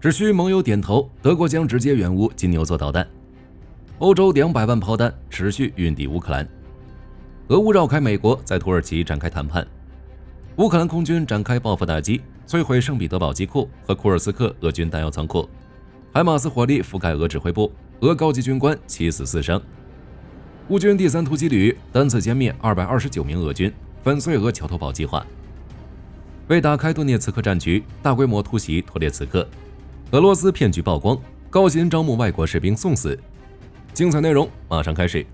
只需盟友点头，德国将直接援乌金牛座导弹。欧洲200万炮弹持续运抵乌克兰。俄乌绕开美国，在土耳其展开谈判。乌克兰空军展开报复打击，摧毁圣彼得堡机库和库尔斯克俄军弹药仓库。海马斯火力覆盖俄指挥部，俄高级军官7死4伤。乌军第3突击旅单次歼灭229名俄军，粉碎俄桥头堡计划。为打开顿涅茨克战局，大规模突袭托列茨克。俄罗斯骗局曝光，高薪招募外国士兵送死。精彩内容马上开始。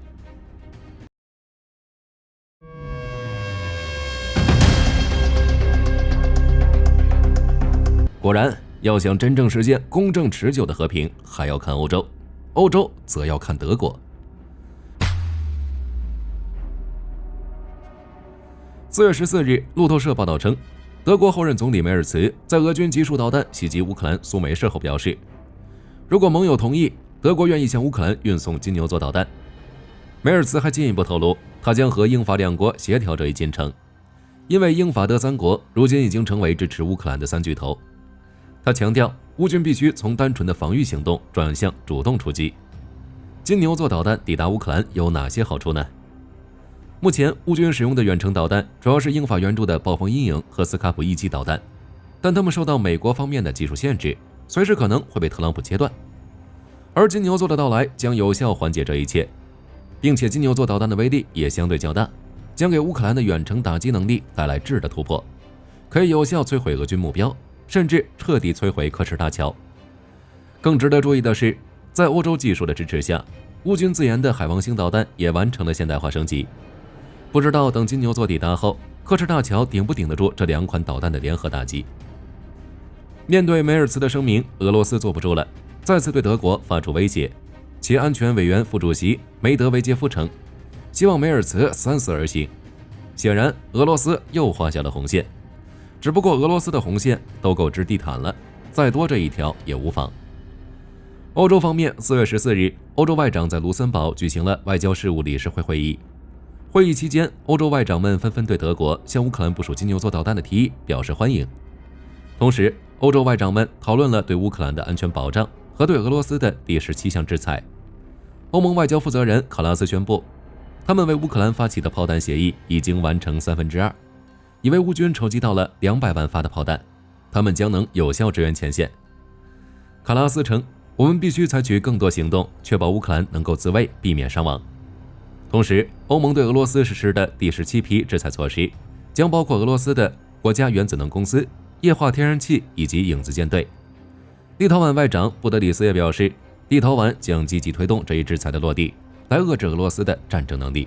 果然，要想真正实现公正持久的和平，还要看欧洲，欧洲则要看德国。4月14日，路透社报道称，德国后任总理梅尔茨在俄军集束导弹袭击乌克兰苏梅市后表示，如果盟友同意，德国愿意向乌克兰运送金牛座导弹。梅尔茨还进一步透露，他将和英法2国协调这一进程，因为英法德3国如今已经成为支持乌克兰的3巨头。他强调，乌军必须从单纯的防御行动转向主动出击。金牛座导弹抵达乌克兰有哪些好处呢？目前乌军使用的远程导弹主要是英法援助的暴风阴影和斯卡普1级导弹，但他们受到美国方面的技术限制，随时可能会被特朗普切断。而金牛座的到来将有效缓解这一切，并且金牛座导弹的威力也相对较大，将给乌克兰的远程打击能力带来质的突破，可以有效摧毁俄军目标，甚至彻底摧毁科什大桥。更值得注意的是，在欧洲技术的支持下，乌军自研的海王星导弹也完成了现代化升级。不知道等金牛座抵达后，科什大桥顶不顶得住这2款导弹的联合打击。面对梅尔茨的声明，俄罗斯坐不住了，再次对德国发出威胁。其安全委员副主席梅德韦杰夫称，希望梅尔茨3思而行。显然，俄罗斯又画下了红线。只不过俄罗斯的红线都够织地毯了，再多这一条也无妨。欧洲方面，4月14日，欧洲外长在卢森堡举行了外交事务理事会会议。会议期间，欧洲外长们纷纷对德国向乌克兰部署金牛座导弹的提议表示欢迎。同时，欧洲外长们讨论了对乌克兰的安全保障和对俄罗斯的第17项制裁。欧盟外交负责人卡拉斯宣布，他们为乌克兰发起的炮弹协议已经完成2/3，已为乌军筹集到了200万发的炮弹，他们将能有效支援前线。卡拉斯称，我们必须采取更多行动，确保乌克兰能够自卫，避免伤亡。同时，欧盟对俄罗斯实施的第17批制裁措施将包括俄罗斯的国家原子能公司、液化天然气以及影子舰队。立陶宛外长布德里斯也表示，立陶宛将积极推动这一制裁的落地，来遏制俄罗斯的战争能力。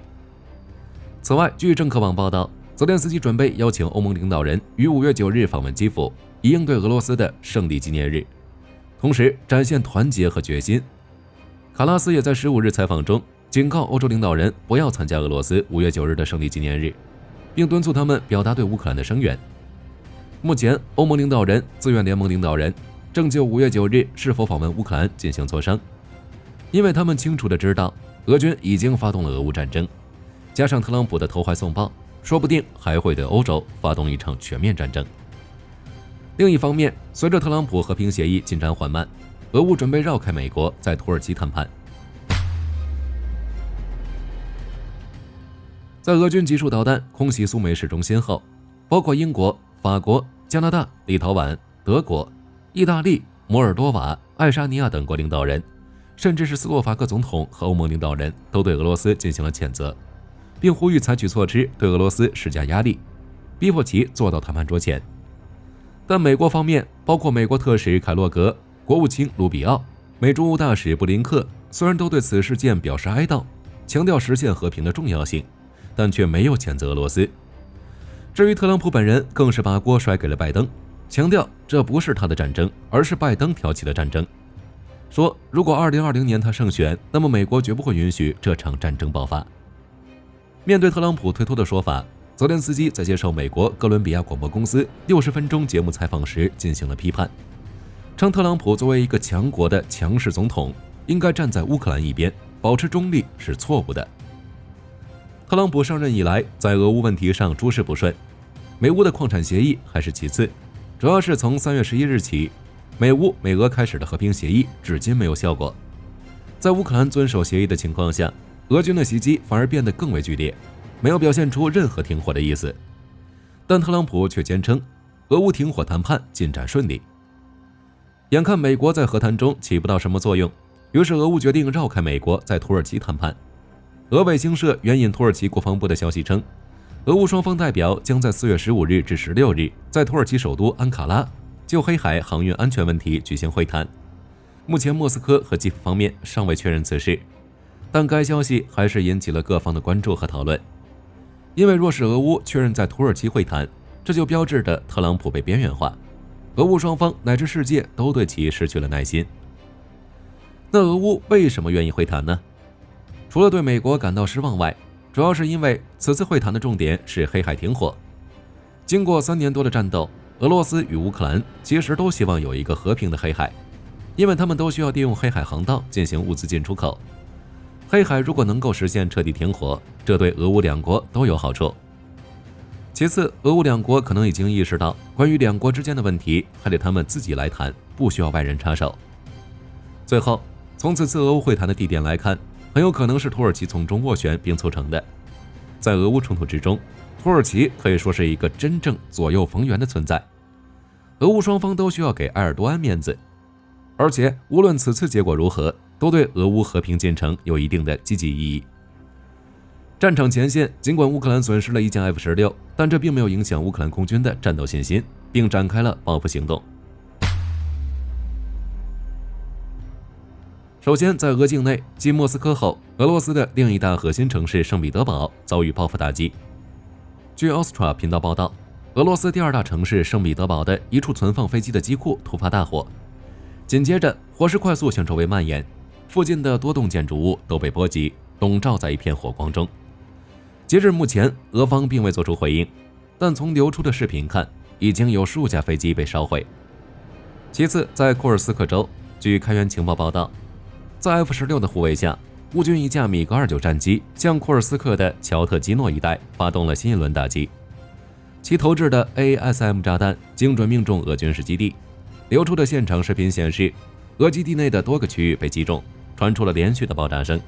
此外，据政客网报道，泽连斯基准备邀请欧盟领导人于5月9日访问基辅，以应对俄罗斯的胜利纪念日，同时展现团结和决心。卡拉斯也在15日采访中警告欧洲领导人不要参加俄罗斯5月9日的胜利纪念日，并敦促他们表达对乌克兰的声援。目前，欧盟领导人、自愿联盟领导人正就5月9日是否访问乌克兰进行磋商，因为他们清楚地知道，俄军已经发动了俄乌战争，加上特朗普的投怀送抱，说不定还会对欧洲发动一场全面战争。另一方面，随着特朗普和平协议进展缓慢，俄乌准备绕开美国，在土耳其谈判。在俄军集束导弹空袭苏梅市中心后，包括英国、法国、加拿大、立陶宛、德国、意大利、摩尔多瓦、爱沙尼亚等国领导人，甚至是斯洛伐克总统和欧盟领导人都对俄罗斯进行了谴责，并呼吁采取措施对俄罗斯施加压力，逼迫其坐到谈判桌前。但美国方面，包括美国特使凯洛格、国务卿卢比奥、美驻乌大使布林克，虽然都对此事件表示哀悼，强调实现和平的重要性，但却没有谴责俄罗斯。至于特朗普本人，更是把锅甩给了拜登，强调这不是他的战争，而是拜登挑起的战争。说如果2020年他胜选，那么美国绝不会允许这场战争爆发。面对特朗普推脱的说法，泽连斯基在接受美国哥伦比亚广播公司60分钟节目采访时进行了批判，称特朗普作为一个强国的强势总统，应该站在乌克兰一边，保持中立是错误的。特朗普上任以来，在俄乌问题上诸事不顺，美乌的矿产协议还是其次，主要是从3月11日起，美乌美俄开始的和平协议至今没有效果。在乌克兰遵守协议的情况下，俄军的袭击反而变得更为剧烈，没有表现出任何停火的意思。但特朗普却坚称俄乌停火谈判进展顺利。眼看美国在和谈中起不到什么作用，于是俄乌决定绕开美国，在土耳其谈判。俄卫星社援引土耳其国防部的消息称，俄乌双方代表将在4月15日至16日在土耳其首都安卡拉就黑海航运安全问题举行会谈。目前莫斯科和基辅方面尚未确认此事，但该消息还是引起了各方的关注和讨论。因为若是俄乌确认在土耳其会谈，这就标志着特朗普被边缘化，俄乌双方乃至世界都对其失去了耐心。那俄乌为什么愿意会谈呢？除了对美国感到失望外，主要是因为此次会谈的重点是黑海停火。经过3年多的战斗，俄罗斯与乌克兰其实都希望有一个和平的黑海，因为他们都需要利用黑海航道进行物资进出口。黑海如果能够实现彻底停火，这对俄乌两国都有好处。其次，俄乌两国可能已经意识到，关于两国之间的问题还得他们自己来谈，不需要外人插手。最后，从此次俄乌会谈的地点来看，很有可能是土耳其从中斡旋并促成的。在俄乌冲突之中，土耳其可以说是一个真正左右逢源的存在。俄乌双方都需要给埃尔多安面子，而且无论此次结果如何，都对俄乌和平进程有一定的积极意义。战场前线，尽管乌克兰损失了1架 F-16，但这并没有影响乌克兰空军的战斗信心，并展开了报复行动。首先，在俄境内，继莫斯科后，俄罗斯的另一大核心城市圣彼得堡遭遇报复打击。据 Ostra 频道报道，俄罗斯第2大城市圣彼得堡的一处存放飞机的机库突发大火，紧接着火势快速向周围蔓延，附近的多栋建筑物都被波及，笼罩在一片火光中。截至目前，俄方并未做出回应，但从流出的视频看，已经有数架飞机被烧毁。其次，在库尔斯克州，据开源情报报道，在 F-16的护卫下，乌军一架米格29战机向库尔斯克的乔特基诺一带发动了新一轮打击，其投掷的 ASM 炸弹精准命中俄军事基地。流出的现场视频显示，俄基地内的多个区域被击中，传出了连续的爆炸声。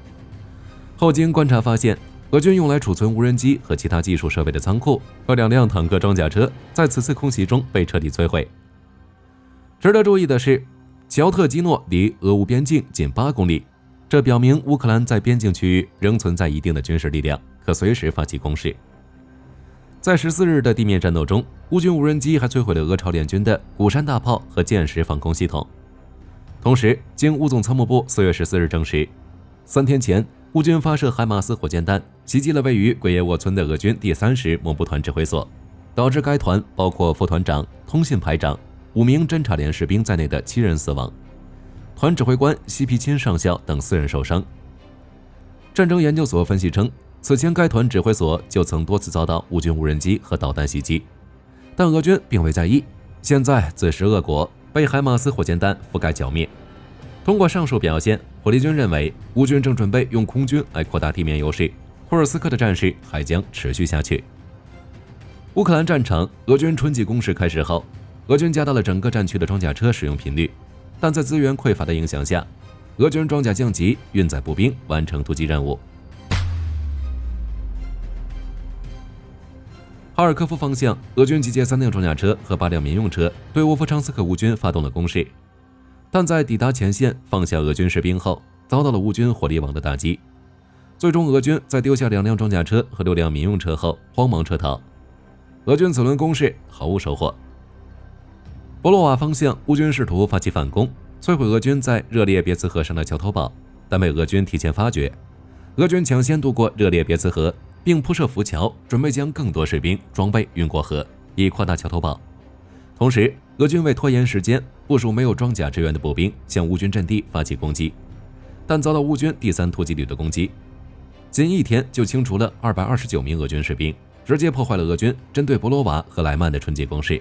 后经观察发现，俄军用来储存无人机和其他技术设备的仓库和2辆坦克装甲车在此次空袭中被彻底摧毁。值得注意的是，乔特基诺离俄乌边境仅8公里，这表明乌克兰在边境区域仍存在一定的军事力量，可随时发起攻势。在14日的地面战斗中，乌军无人机还摧毁了俄朝联军的鼓山大炮和箭石防空系统。同时，经乌总参谋部4月14日证实，3天前，乌军发射海马斯火箭弹袭击了位于贵耶沃村的俄军第30摩步团指挥所，导致该团包括副团长、通信排长、5名侦察连士兵在内的7人死亡，团指挥官西皮钦上校等4人受伤。战争研究所分析称，此前该团指挥所就曾多次遭到乌军无人机和导弹袭击，但俄军并未在意。现在自食恶果，被海马斯火箭弹覆盖剿灭。通过上述表现，火力军认为乌军正准备用空军来扩大地面优势，库尔斯克的战事还将持续下去。乌克兰战场，俄军春季攻势开始后，俄军加大了整个战区的装甲车使用频率，但在资源匮乏的影响下，俄军装甲降级，运载步兵完成突击任务。哈尔科夫方向，俄军集结3辆装甲车和8辆民用车，对沃夫昌斯克乌军发动了攻势，但在抵达前线放下俄军士兵后，遭到了乌军火力网的打击。最终，俄军在丢下2辆装甲车和6辆民用车后，慌忙撤逃。俄军此轮攻势毫无收获。博洛瓦方向，乌军试图发起反攻，摧毁俄军在热列别茨河上的桥头堡，但被俄军提前发觉。俄军抢先渡过热列别茨河，并铺设浮桥，准备将更多士兵装备运过河，以扩大桥头堡。同时，俄军为拖延时间，部署没有装甲支援的步兵向乌军阵地发起攻击，但遭到乌军第3突击旅的攻击，仅1天就清除了229名俄军士兵，直接破坏了俄军针对博罗瓦和莱曼的春季攻势。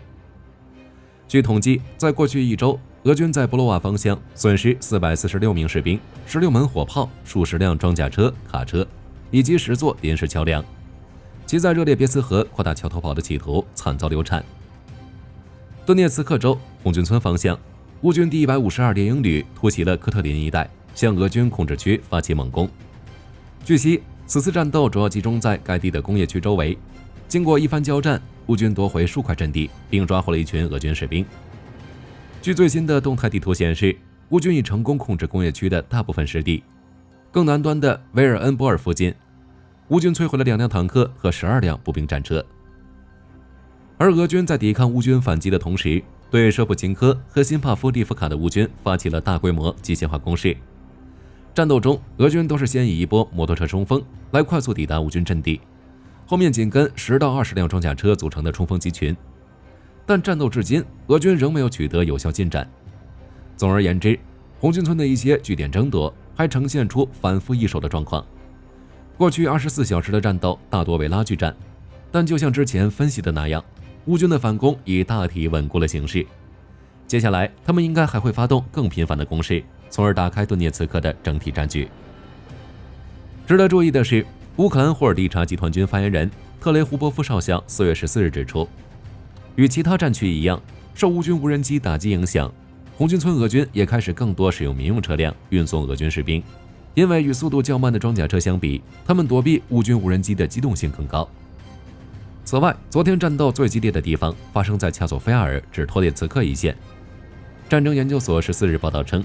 据统计，在过去1周，俄军在博罗瓦方向损失446名士兵、16门火炮、数十辆装甲车、卡车以及10座临时桥梁，其在热列别茨河扩大桥头堡的企图惨遭流产。顿涅茨克州红军村方向，乌军第152猎鹰旅突袭了科特林一带，向俄军控制区发起猛攻。据悉，此次战斗主要集中在该地的工业区周围。经过一番交战，乌军夺回数块阵地，并抓获了一群俄军士兵。据最新的动态地图显示，乌军已成功控制工业区的大部分实地。更南端的维尔恩博尔附近，乌军摧毁了2辆坦克和12辆步兵战车。而俄军在抵抗乌军反击的同时，对舍普琴科和辛帕夫利夫卡的乌军发起了大规模机械化攻势。战斗中，俄军都是先以一波摩托车冲锋来快速抵达乌军阵地，后面紧跟10到20辆装甲车组成的冲锋集群。但战斗至今，俄军仍没有取得有效进展。总而言之，红军村的一些据点争夺还呈现出反复易手的状况。过去24小时的战斗大多为拉锯战，但就像之前分析的那样，乌军的反攻已大体稳固了形势。接下来，他们应该还会发动更频繁的攻势，从而打开顿涅茨克的整体战局。值得注意的是，乌克兰霍尔蒂察集团军发言人特雷胡波夫少校4月14日指出，与其他战区一样，受乌军无人机打击影响，红军村俄军也开始更多使用民用车辆运送俄军士兵，因为与速度较慢的装甲车相比，他们躲避乌军无人机的机动性更高。此外，昨天战斗最激烈的地方发生在恰索菲亚尔至托列茨克一线。战争研究所14日报道称，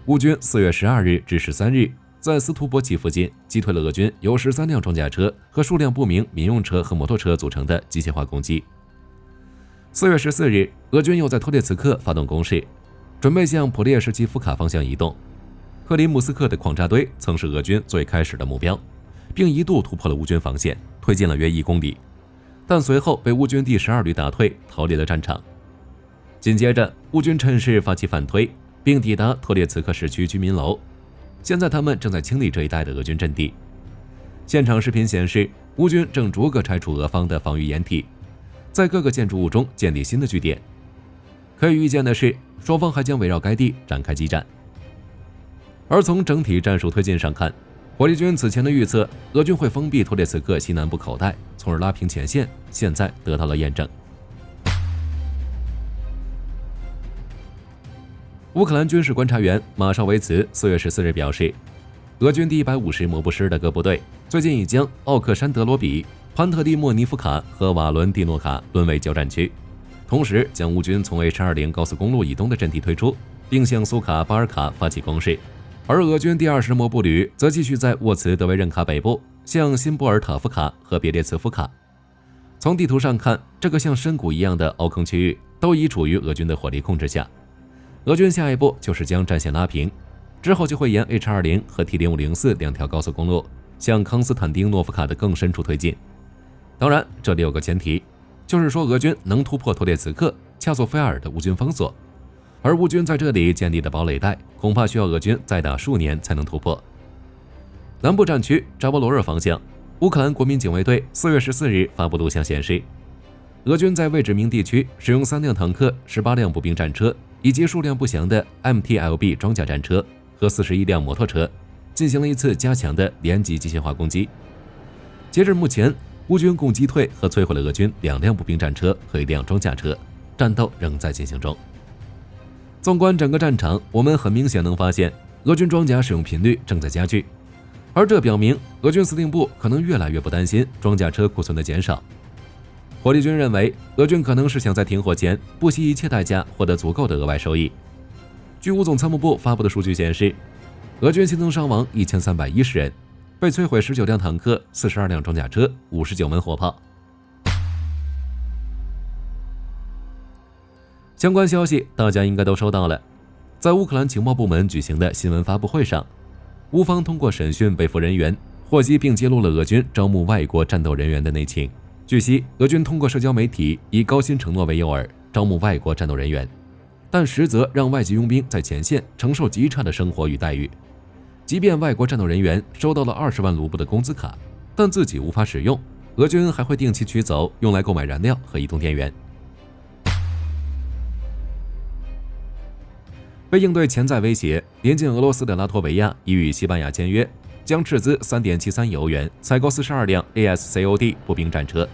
乌军4月12日至13日在斯图博奇附近击退了俄军由13辆装甲车和数辆不明民用车和摩托车组成的机械化攻击。4月14日，俄军又在托列茨克发动攻势，准备向普列什基夫卡方向移动。克林姆斯克的矿渣堆曾是俄军最开始的目标，并一度突破了乌军防线，推进了约1公里，但随后被乌军第12旅打退，逃离了战场。紧接着，乌军趁势发起反推，并抵达托列茨克市区居民楼。现在他们正在清理这一带的俄军阵地。现场视频显示，乌军正逐个拆除俄方的防御掩体，在各个建筑物中建立新的据点。可以预见的是，双方还将围绕该地展开激战。而从整体战术推进上看，火力军此前的预测俄军会封闭托列茨克西南部口袋，从而拉平前线，现在得到了验证。乌克兰军事观察员马绍维茨4月14日表示，俄军第150摩步师的各部队最近已将奥克山德罗比、潘特蒂莫尼夫卡和瓦伦蒂诺卡沦为交战区，同时将乌军从 H20 高速公路以东的阵地推出，并向苏卡巴尔卡发起攻势。而俄军第20摩步旅则继续在沃茨德维任卡北部向辛波尔塔夫卡和别列茨夫卡。从地图上看，这个像深谷一样的凹坑区域都已处于俄军的火力控制下。俄军下一步就是将战线拉平，之后就会沿 H20 和 T0504 两条高速公路向康斯坦丁诺夫卡的更深处推进。当然，这里有个前提，就是说俄军能突破托列茨克、恰索菲亚尔的乌军封锁，而乌军在这里建立的堡垒带恐怕需要俄军再打数年才能突破。南部战区扎波罗热方向，乌克兰国民警卫队4月14日发布录像显示，俄军在未指明地区使用3辆坦克、18辆步兵战车以及数量不详的 MTLB 装甲战车和41辆摩托车，进行了一次加强的连级机械化攻击。截至目前，乌军共击退和摧毁了俄军2辆步兵战车和1辆装甲车，战斗仍在进行中。纵观整个战场，我们很明显能发现，俄军装甲使用频率正在加剧，而这表明俄军司令部可能越来越不担心装甲车库存的减少。火力军认为，俄军可能是想在停火前不惜一切代价获得足够的额外收益。据乌总参谋部发布的数据显示，俄军新增伤亡1310人，被摧毁19辆坦克、42辆装甲车、59门火炮。相关消息大家应该都收到了。在乌克兰情报部门举行的新闻发布会上，乌方通过审讯被俘人员，获悉并揭露了俄军招募外国战斗人员的内情。据悉，俄军通过社交媒体以高薪承诺为诱饵，招募外国战斗人员，但实则让外籍佣兵在前线承受极差的生活与待遇。即便外国战斗人员收到了20万卢布的工资卡，但自己无法使用，俄军还会定期取走，用来购买燃料和移动电源。为应对潜在威胁，临近俄罗斯的拉脱维亚已与西班牙签约，将斥资3.73亿欧元采购42辆 ASCOD 步兵战车。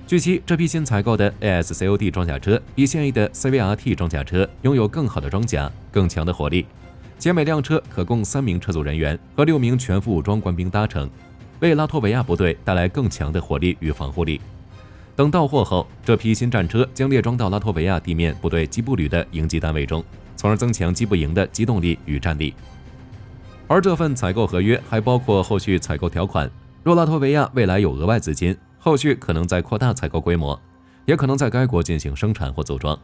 据悉，这批新采购的 ASCOD 装甲车比现役的 CVRT 装甲车拥有更好的装甲、更强的火力，且每辆车可供3名车组人员和6名全副武装官兵搭乘，为拉脱维亚部队带来更强的火力与防护力。等到货后，这批新战车将列装到拉脱维亚地面部队机步旅的营级单位中，从而增强机步营的机动力与战力。而这份采购合约还包括后续采购条款，若拉脱维亚未来有额外资金，后续可能再扩大采购规模，也可能在该国进行生产或组装。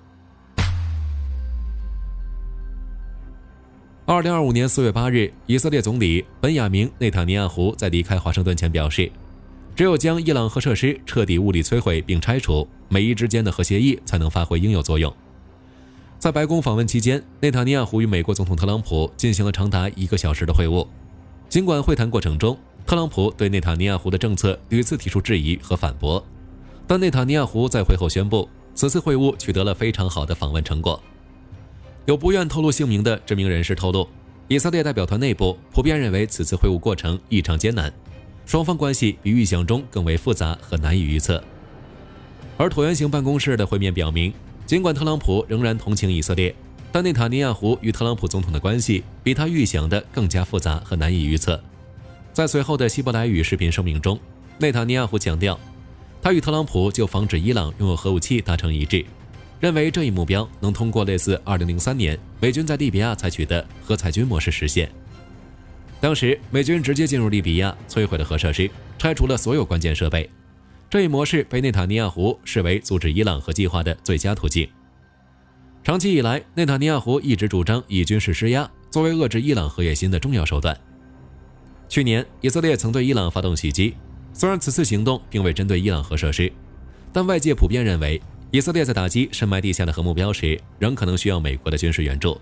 2025年4月8日，以色列总理本雅明·内塔尼亚胡在离开华盛顿前表示，只有将伊朗核设施彻底物理摧毁并拆除，美伊之间的核协议才能发挥应有作用。在白宫访问期间，内塔尼亚胡与美国总统特朗普进行了长达1个小时的会晤。尽管会谈过程中，特朗普对内塔尼亚胡的政策屡次提出质疑和反驳，但内塔尼亚胡在会后宣布，此次会晤取得了非常好的访问成果。有不愿透露姓名的知名人士透露，以色列代表团内部普遍认为此次会晤过程异常艰难，双方关系比预想中更为复杂和难以预测。而椭圆形办公室的会面表明，尽管特朗普仍然同情以色列，但内塔尼亚胡与特朗普总统的关系比他预想的更加复杂和难以预测。在随后的希伯来语视频声明中，内塔尼亚胡强调，他与特朗普就防止伊朗拥有核武器达成一致，认为这一目标能通过类似2003年美军在利比亚采取的核裁军模式实现。当时美军直接进入利比亚，摧毁了核设施，拆除了所有关键设备。这一模式被内塔尼亚胡视为阻止伊朗核计划的最佳途径。长期以来，内塔尼亚胡一直主张以军事施压作为遏制伊朗核野心的重要手段。去年，以色列曾对伊朗发动袭击，虽然此次行动并未针对伊朗核设施，但外界普遍认为，以色列在打击深埋地下的核目标时，仍可能需要美国的军事援助。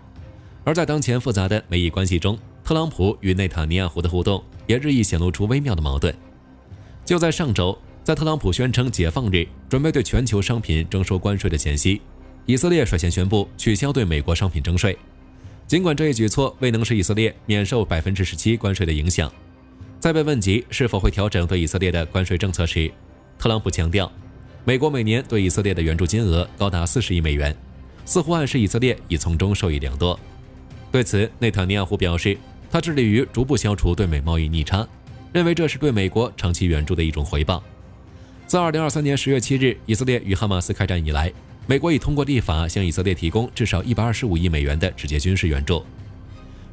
而在当前复杂的美伊关系中，特朗普与内塔尼亚胡的互动也日益显露出微妙的矛盾。就在上周，在特朗普宣称解放日准备对全球商品征收关税的前夕，以色列率先宣布取消对美国商品征税。尽管这一举措未能使以色列免受17%关税的影响，在被问及是否会调整对以色列的关税政策时，特朗普强调，美国每年对以色列的援助金额高达40亿美元，似乎暗示以色列已从中受益良多。对此，内塔尼亚胡表示，他致力于逐步消除对美贸易逆差，认为这是对美国长期援助的一种回报。自2023年10月7日以色列与哈马斯开战以来，美国已通过立法向以色列提供至少125亿美元的直接军事援助。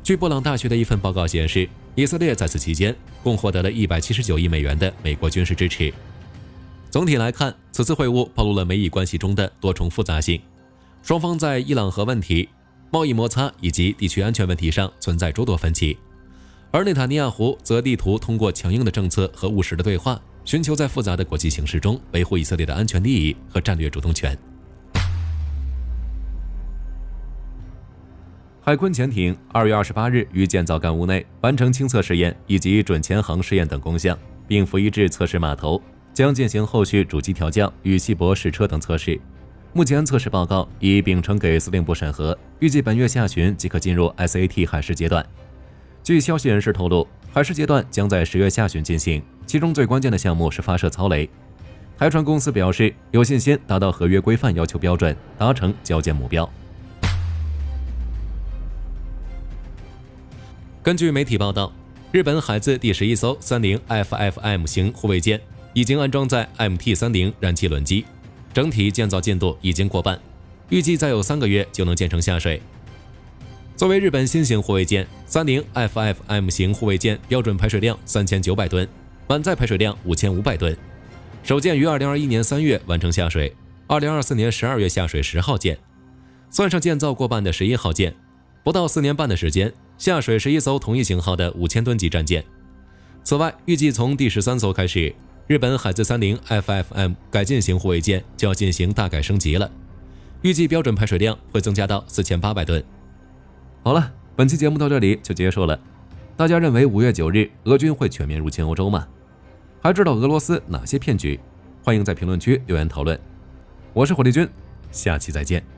据布朗大学的一份报告显示，以色列在此期间共获得了179亿美元的美国军事支持。总体来看，此次会晤暴露了美以关系中的多重复杂性，双方在伊朗核问题、贸易摩擦以及地区安全问题上存在诸多分歧，而内塔尼亚胡则力图通过强硬的政策和务实的对话，寻求在复杂的国际形势中维护以色列的安全利益和战略主动权。海鲲潜艇2月28日于建造干坞内完成清测试验以及准潜航试验等工项，并服役至测试码头，将进行后续主机调教与稀薄试车等测试。目前测试报告已秉承给司令部审核，预计本月下旬即可进入 SAT 海试阶段。据消息人士透露，海试阶段将在10月下旬进行，其中最关键的项目是发射操雷。海船公司表示有信心达到合约规范要求标准，达成交建目标。根据媒体报道，日本海自第11艘30 FFM 型护卫舰已经安装在 MT-30 燃气轮机，整体建造进度已经过半，预计再有3个月就能建成下水。作为日本新型护卫舰，30 FFM 型护卫舰标准排水量3900吨，满载排水量5500吨，首舰于2021年3月完成下水，2024年12月下水10号舰，算上建造过半的11号舰，不到4年半的时间，下水11艘同一型号的5000吨级战舰。此外，预计从第13艘开始，日本海自30 FFM 改进型护卫舰就要进行大改升级了，预计标准排水量会增加到4800吨。好了，本期节目到这里就结束了。大家认为5月9日俄军会全面入侵欧洲吗？还知道俄罗斯哪些骗局？欢迎在评论区留言讨论。我是火力军，下期再见。